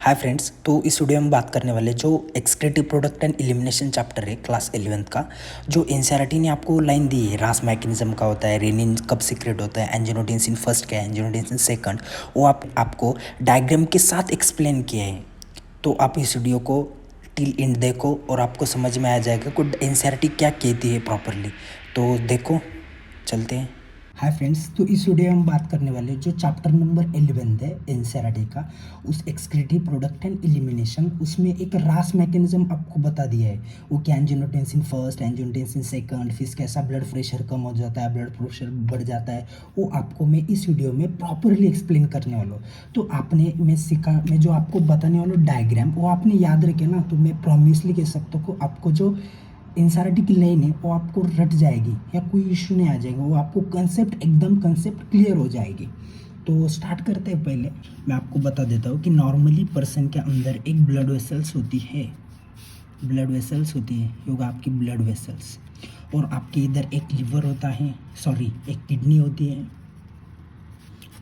Hi friends, तो इस video में बात करने वाले जो excretive product and elimination chapter है क्लास 11th का। जो एनसीईआरटी ने आपको लाइन दी है, रास मैकेनिज्म का होता है, रेनिन कब सीक्रेट होता है, एंजियोटेंसिन फर्स्ट क्या है, एंजियोटेंसिन सेकंड, वो आपको डायग्राम के साथ एक्सप्लेन किया है। तो आप इस वीडियो को टिल एंड देखो और आपको समझ में आ जाएगा कि एनसीईआरटी क्या कहती है प्रॉपरली। तो देखो, चलते हैं। हाय फ्रेंड्स, तो इस वीडियो में हम बात करने वाले जो चैप्टर नंबर 11 है एनसीईआरटी का, उस एक्सक्रीटिव प्रोडक्ट एंड एलिमिनेशन, उसमें एक रास मैकेनिज्म आपको बता दिया है। वो क्या, एंजियोटेंसिन फर्स्ट, एंजियोटेंसिन सेकंड, फिर कैसा ब्लड प्रेशर कम हो जाता है, ब्लड प्रेशर बढ़ जाता है, वो आपको मैं इस वीडियो में प्रॉपरली एक्सप्लेन करने वाला हूँ। तो मैं जो आपको बताने वाला हूँ डायग्राम, वो आपने याद रखे ना, तो मैं प्रॉमिसली कह सकता हूँ आपको जो एनसीईआरटी की लाइन है वो आपको रट जाएगी या कोई इशू नहीं आ जाएगा। वो आपको कंसेप्ट क्लियर हो जाएगी। तो स्टार्ट करते हैं। पहले मैं आपको बता देता हूँ कि नॉर्मली पर्सन के अंदर एक ब्लड वेसल्स होती है, होगा आपकी ब्लड वेसल्स। और आपके इधर एक लिवर होता है, एक किडनी होती है,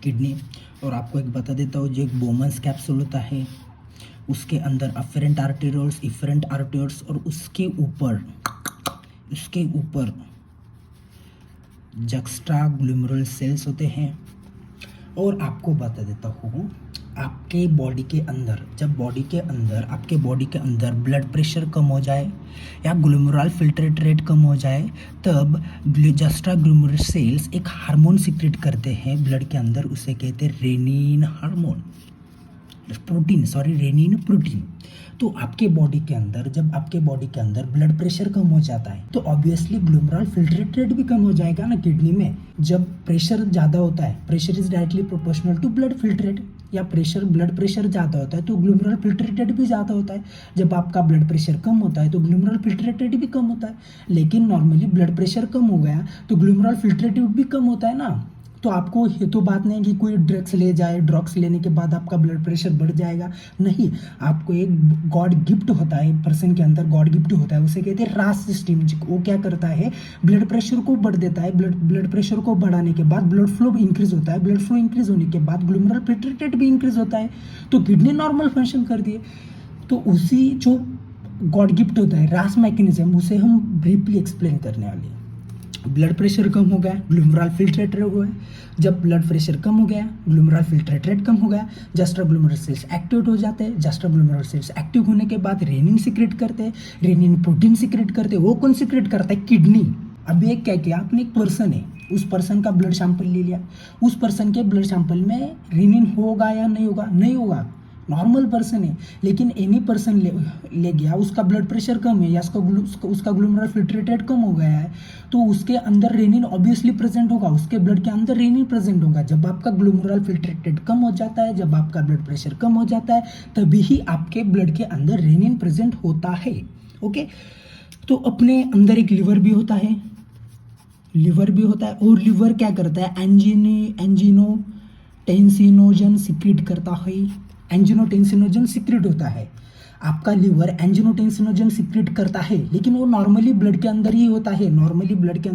किडनी। और आपको एक बता देता हूँ, जो एक बोमन्स कैप्सूल होता है, उसके अंदर अफेरेंट आर्टेरियोल्स, इफरेंट आर्टेरियोल्स, और उसके ऊपर जक्स्ट्रा ग्लोमेरुलर सेल्स होते हैं। और आपको बता देता हूँ, आपके बॉडी के अंदर आपके बॉडी के अंदर ब्लड प्रेशर कम हो जाए या ग्लोमेरुलर फिल्ट्रेट रेट कम हो जाए, तब जस्ट्रा ग्लोमेरुलर सेल्स एक हार्मोन सीक्रेट करते हैं ब्लड के अंदर, उसे कहते हैं रेनिन हार्मोन, रेनिन प्रोटीन। तो आपके बॉडी के अंदर, जब आपके बॉडी के अंदर ब्लड प्रेशर कम हो जाता है, तो ऑब्वियसली ग्लोमेरुलर फिल्ट्रेट रेट भी कम हो जाएगा ना किडनी में। जब प्रेशर ज़्यादा होता है, pressure is directly proportional to blood filtrate, या ब्लड प्रेशर ज़्यादा होता है तो ग्लोमेरुलर फिल्ट्रेट रेट भी ज़्यादा होता है। जब आपका ब्लड प्रेशर कम होता है तो ग्लोमेरुलर फिल्ट्रेट रेट भी कम होता है। लेकिन नॉर्मली ब्लड प्रेशर कम हो गया तो ग्लोमेरुलर फिल्ट्रेट रेट भी कम होता है ना। तो आपको ये तो बात नहीं कि कोई ड्रग्स लेने के बाद आपका ब्लड प्रेशर बढ़ जाएगा, नहीं। आपको एक गॉड गिफ्ट होता है, पर्सन के अंदर गॉड गिफ्ट होता है, उसे कहते हैं रास सिस्टम। वो क्या करता है, ब्लड प्रेशर को बढ़ देता है। ब्लड प्रेशर को बढ़ाने के बाद ब्लड फ्लो इंक्रीज होता है, ब्लड फ्लो इंक्रीज होने के बाद ग्लोमेरुलर फिल्ट्रेट रेट भी इंक्रीज होता है, तो किडनी नॉर्मल फंक्शन कर दिए। तो उसी जो गॉड गिफ्ट होता है रास मैकेनिज्म, उसे हम ब्रीफली एक्सप्लेन करने वाले हैं। ब्लड प्रेशर कम हो गया, ग्लोमेरुलर फिल्ट्रेट रेट हुआ। जब ब्लड प्रेशर कम हो गया, ग्लोमेरुलर फिल्ट्रेट रेट कम हो गया, जस्ट्रा ग्लोमेरुलर सेल्स एक्टिवेट हो जाते हैं। जस्ट्रा ग्लोमेरुलर सेल्स एक्टिव होने के बाद रेनिन सीक्रेट करते हैं, रेनिन प्रोटीन सीक्रेट करते हैं। वो कौन सीक्रेट करता है, किडनी। अब एक क्या किया आपने, एक पर्सन है, उस पर्सन का ब्लड सैंपल ले लिया, उस पर्सन के ब्लड सैंपल में रेनिन होगा या नहीं होगा, नहीं होगा, नॉर्मल पर्सन है। लेकिन एनी पर्सन ले गया, उसका ब्लड प्रेशर कम है या उसका ग्लोमेरुलर फिल्ट्रेट रेट कम हो गया है, तो उसके अंदर रेनिन ऑब्वियसली प्रेजेंट होगा, उसके ब्लड के अंदर रेनिन प्रेजेंट होगा। जब आपका ग्लोमेरुलर फिल्ट्रेट रेट कम हो जाता है, जब आपका ब्लड प्रेशर कम हो जाता है, तभी ही आपके ब्लड के अंदर रेनिन प्रेजेंट होता है। ओके, तो अपने अंदर एक लिवर भी होता है, और लिवर क्या करता है, एंजियोटेंसिनोजन सीक्रेट करता है। एंजियोटेंसिनोजन सीक्रेट होता है, आपका लिवर एंजियोटेंसिनोजन सीक्रेट करता है, लेकिन वो नॉर्मली ब्लड के अंदर ही होता है। नॉर्मली ब्लड के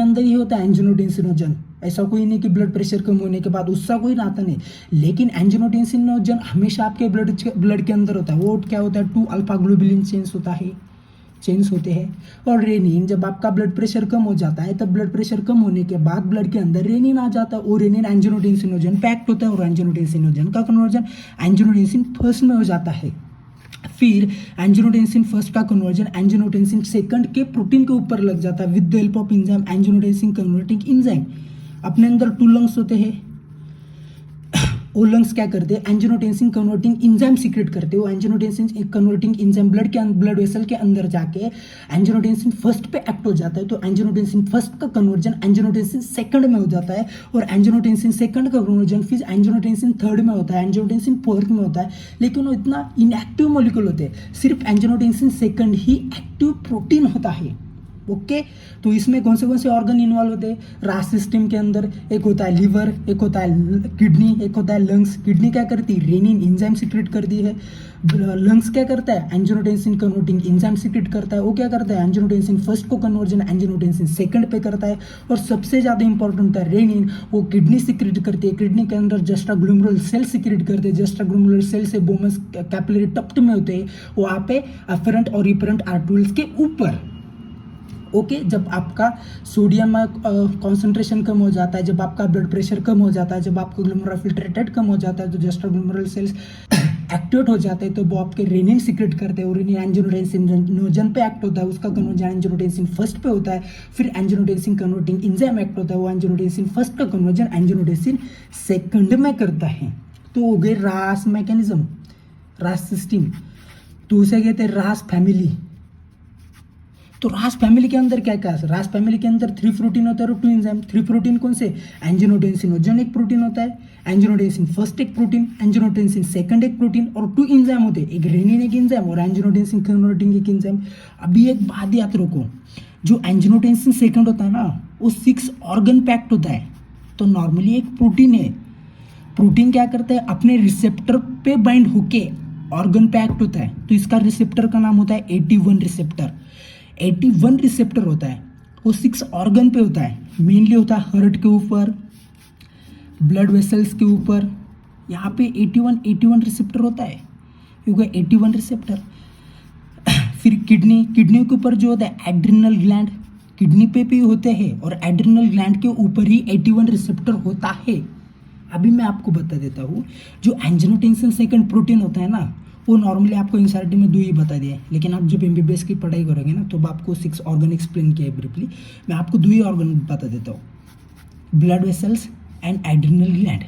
अंदर ही होता है एंजियोटेंसिनोजन। ऐसा कोई नहीं कि ब्लड प्रेशर कम होने के बाद, उसका कोई नाता नहीं। लेकिन एंजियोटेंसिनोजन हमेशा आपके ब्लड के अंदर होता है। वो क्या होता है, 2 अल्फा ग्लोबुलिन चेंज होते हैं। और रेनिन, जब आपका ब्लड प्रेशर कम हो जाता है, तब ब्लड प्रेशर कम होने के बाद ब्लड के अंदर रेनिन आ जाता है, और रेनिन एंजियोटेंसिनोजन पैक्ट होता है, और एंजियोटेंसिनोजन का कन्वर्जन एंजियोटेंसिन फर्स्ट में हो जाता है। फिर एंजियोटेंसिन फर्स्ट का कन्वर्जन एंजियोटेंसिन सेकंड के प्रोटीन के ऊपर लग जाता है with the help of enzyme angiotensin converting enzyme. अपने अंदर 2 लंग्स होते हैं, वो लंग्स क्या करते हैं, एंजियोटेंसिन कन्वर्टिंग एंजाइम सीक्रेट करते हैं। वो angiotensin converting enzyme blood vessel के अंदर जाके एंजियोटेंसिन फर्स्ट पे एक्ट हो जाता है, तो एंजियोटेंसिन फर्स्ट का कन्वर्जन एंजियोटेंसिन सेकंड में हो जाता है, और एंजियोटेंसिन सेकंड का कन्वर्जन फिर एंजियोटेंसिन थर्ड में होता है, एंजियोटेंसिन फोर्थ में होता है। लेकिन वो इतना इनएक्टिव मॉलिक्यूल होते हैं, सिर्फ एंजियोटेंसिन सेकंड ही एक्टिव प्रोटीन होता है। ओके। तो इसमें कौन से ऑर्गन इन्वॉल्व होते हैं? रास सिस्टम के अंदर एक होता है लिवर, एक होता है किडनी, एक होता है लंग्स। किडनी क्या करती है? रेनिन एंजाइम सीक्रेट करती है। लंग्स क्या करता है? एंजियोटेंसिन कन्वर्टिंग एंजाइम सीक्रेट करता है। वो क्या करता है? एंजियोटेंसिन फर्स्ट को कन्वर्जन एंजियोटेंसिन सेकंड पे करता है। और सबसे ज़्यादा इंपॉर्टेंट होता है रेनिन, वो किडनी सीक्रेट करती है। किडनी के अंदर जस्ट्राग्लोमेरुलर सेल सीक्रेट करते हैं। जस्ट्राग्लोमेरुलर सेल से बोमस कैपिलरी टप्ट में होते हैं, वहाँ पे अफरेंट और रिफरेंट आर्टरीज के ऊपर। ओके जब आपका सोडियम कॉन्सेंट्रेशन कम हो जाता है, जब आपका ब्लड प्रेशर कम हो जाता है, जब आपका ग्लोमेरुलर फिल्ट्रेट कम हो जाता है, तो जस्ट्राग्लोमेरुलर सेल्स एक्टिवेट हो जाते हैं, तो वो आपके रेनिन सीक्रेट करते हैं। और रेनिन एंजियोटेंसिन नोजन पे एक्ट होता है, उसका कन्वर्जन एंजियोटेंसिन फर्स्ट पे होता है। फिर एंजियोटेंसिन कन्वर्टिंग एंजाइम एक्ट होता है, वो एंजियोटेंसिन फर्स्ट का कन्वर्जन एंजियोटेंसिन सेकंड में करता है। तो हो गए रास मैकेनिज्म, रास सिस्टम। तो उसे कहते हैं रास फैमिली। तो रास फैमिली के अंदर क्या क्या है? रास फैमिली के अंदर 3 प्रोटीन होता है और 2 एंजाइम। 3 प्रोटीन कौन से? एंजियोटेंसिनोजन एक प्रोटीन होता है, एंजियोटेंसिन फर्स्ट एक प्रोटीन, एंजियोटेंसिन सेकंड एक प्रोटीन, और 2 एंजाइम होते हैं, एक रेनिन एक एंजाइम और एंजियोटेंसिन कन्वर्टिंग एक एंजाइम। अभी एक बात याद रखो, जो एंजियोटेंसिन सेकंड होता है ना, वो 6 ऑर्गन पैक्ट होता है। तो नॉर्मली एक प्रोटीन है, प्रोटीन क्या करता है? अपने रिसेप्टर पे बाइंड होके ऑर्गन पे एक्ट होता है। तो इसका रिसेप्टर का नाम होता है 81 रिसेप्टर। 81 रिसेप्टर होता है, वो 6 ऑर्गन पे होता है। मेनली होता है हार्ट के ऊपर, ब्लड वेसल्स के ऊपर, यहाँ पे 81 रिसेप्टर होता है, क्योंकि 81 रिसेप्टर। फिर किडनी के ऊपर जो होता है एड्रिनल ग्लैंड, किडनी पे भी होते हैं, और एड्रिनल ग्लैंड के ऊपर ही 81 रिसेप्टर होता है। अभी मैं आपको बता देता हूँ, जो एंजियोटेंसिन सेकंड प्रोटीन होता है ना, वो नॉर्मली आपको एनसीईआरटी में 2 ही बता दिया है, लेकिन आप जब एमबीबीएस की पढ़ाई करोगे ना, तो आपको 6 ऑर्गन एक्सप्लेन किया है ब्रीफली। मैं आपको 2 ही ऑर्गन बता देता हूँ, blood vessels and adrenal gland.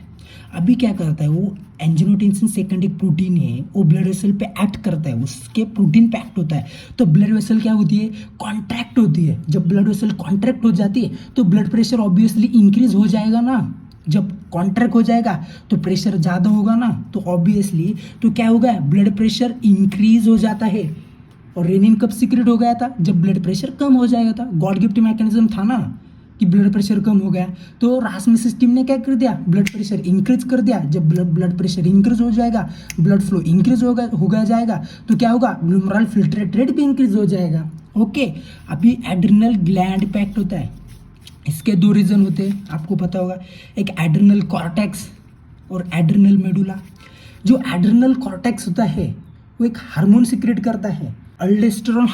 अभी क्या करता है वो? एंजियोटेंसिन सेकंड एक प्रोटीन है, वो ब्लड वेसल पे एक्ट करता है, उसके प्रोटीन पे एक्ट होता है। तो ब्लड वेसल क्या होती है? कॉन्ट्रैक्ट होती है। जब ब्लड वेसल कॉन्ट्रैक्ट हो जाती है, तो ब्लड प्रेशर ऑब्वियसली इंक्रीज हो जाएगा ना। जब कॉन्ट्रैक्ट हो जाएगा तो प्रेशर ज़्यादा होगा ना, तो ऑब्वियसली तो क्या होगा? ब्लड प्रेशर इंक्रीज हो जाता है। और रेनिन कब सीक्रेट हो गया था? जब ब्लड प्रेशर कम हो जाएगा था। गॉड गिफ्ट मैकेनिज्म था ना कि ब्लड प्रेशर कम हो गया, तो रासमी सिस्टम ने क्या कर दिया? ब्लड प्रेशर इंक्रीज कर दिया। जब ब्लड प्रेशर इंक्रीज हो जाएगा, ब्लड फ्लो इंक्रीज हो गया जाएगा, तो क्या होगा? ग्लोमेरुलर फिल्ट्रेट रेट भी इंक्रीज हो जाएगा। ओके अभी एड्रिनल ग्लैंड पे एक्ट होता है। इसके 2 रीजन होते हैं, आपको पता होगा, एक एड्रिनल कॉर्टेक्स और एड्रिनल मेडुला। जो एड्रिनल कॉर्टेक्स होता है वो एक हार्मोन सीक्रेट करता है, अल्डोस्टेरोन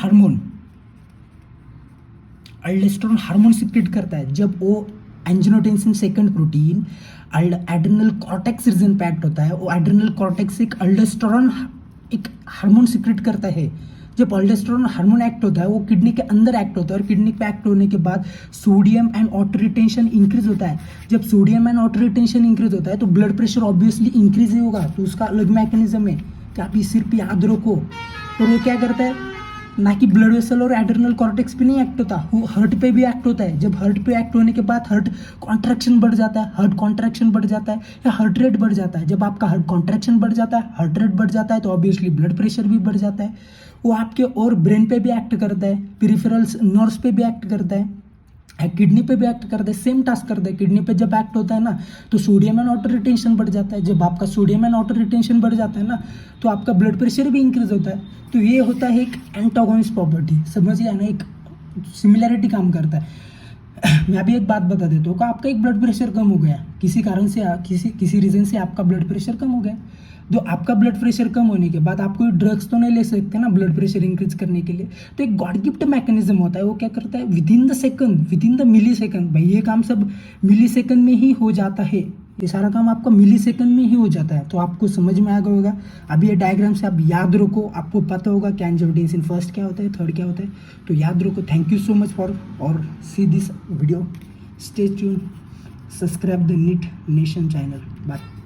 हार्मोन सीक्रेट करता है। जब वो angiotensin second protein adrenal cortex region पे एक्ट होता है, वो एड्रिनल कॉर्टेक्स एक अल्डोस्टेरोन एक हार्मोन सीक्रेट करता है। जब अल्डोस्टेरोन हार्मोन एक्ट होता है, वो किडनी के अंदर एक्ट होता है, और किडनी पे एक्ट होने के बाद sodium and water retention increase होता है। जब sodium and water retention increase होता है, तो ब्लड प्रेशर ऑब्वियसली इंक्रीज ही होगा। तो उसका अलग मैकेनिज्म है कि आप इस सिर्फ याद रखो। और वो क्या करता है? ना कि ब्लड वेसल और एड्रिनल कॉर्टेक्स पे नहीं एक्ट होता, वो हार्ट पे भी एक्ट होता है। जब हार्ट पे एक्ट होने के बाद हार्ट कॉन्ट्रैक्शन बढ़ जाता है, हार्ट कॉन्ट्रैक्शन बढ़ जाता है या हार्ट रेट बढ़ जाता है। जब आपका हार्ट कॉन्ट्रैक्शन बढ़ जाता है, हार्ट रेट बढ़ जाता है, तो ऑब्वियसली ब्लड प्रेशर भी बढ़ जाता है। वो आपके और ब्रेन पे भी एक्ट करता है, पेरिफेरल नर्व्स पे भी एक्ट करता है, किडनी पे भी एक्ट करता है, सेम टास्क करता है। किडनी पे जब एक्ट होता है ना, तो सोडियम एंड वाटर रिटेंशन बढ़ जाता है। जब आपका सोडियम एंड वाटर रिटेंशन बढ़ जाता है ना, तो आपका ब्लड प्रेशर भी इंक्रीज होता है। तो ये होता है एक एंटागोनिस्ट प्रॉपर्टी, समझिए ना, एक सिमिलैरिटी काम करता है। मैं अभी एक बात बता देता हूँ कि आपका एक ब्लड प्रेशर कम हो गया, किसी कारण से किसी रीज़न से आपका ब्लड प्रेशर कम हो गया। जो आपका ब्लड प्रेशर कम होने के बाद आप कोई ड्रग्स तो नहीं ले सकते ना ब्लड प्रेशर इंक्रीज करने के लिए। तो एक गॉड गिफ्ट मैकेनिज्म होता है, वो क्या करता है? Within the millisecond, भाई ये काम सब मिली सेकंड में ही हो जाता है। ये सारा काम आपका मिली सेकंड में ही हो जाता है। तो आपको समझ में आ गया होगा। अभी ये डायग्राम से आप याद रखो, आपको पता होगा कि एंजियोटेंसिन फर्स्ट क्या होता है, थर्ड क्या होता है। तो याद रखो। Thank you so much for और see this video. Stay tuned, subscribe the NEET Nation channel. Bye.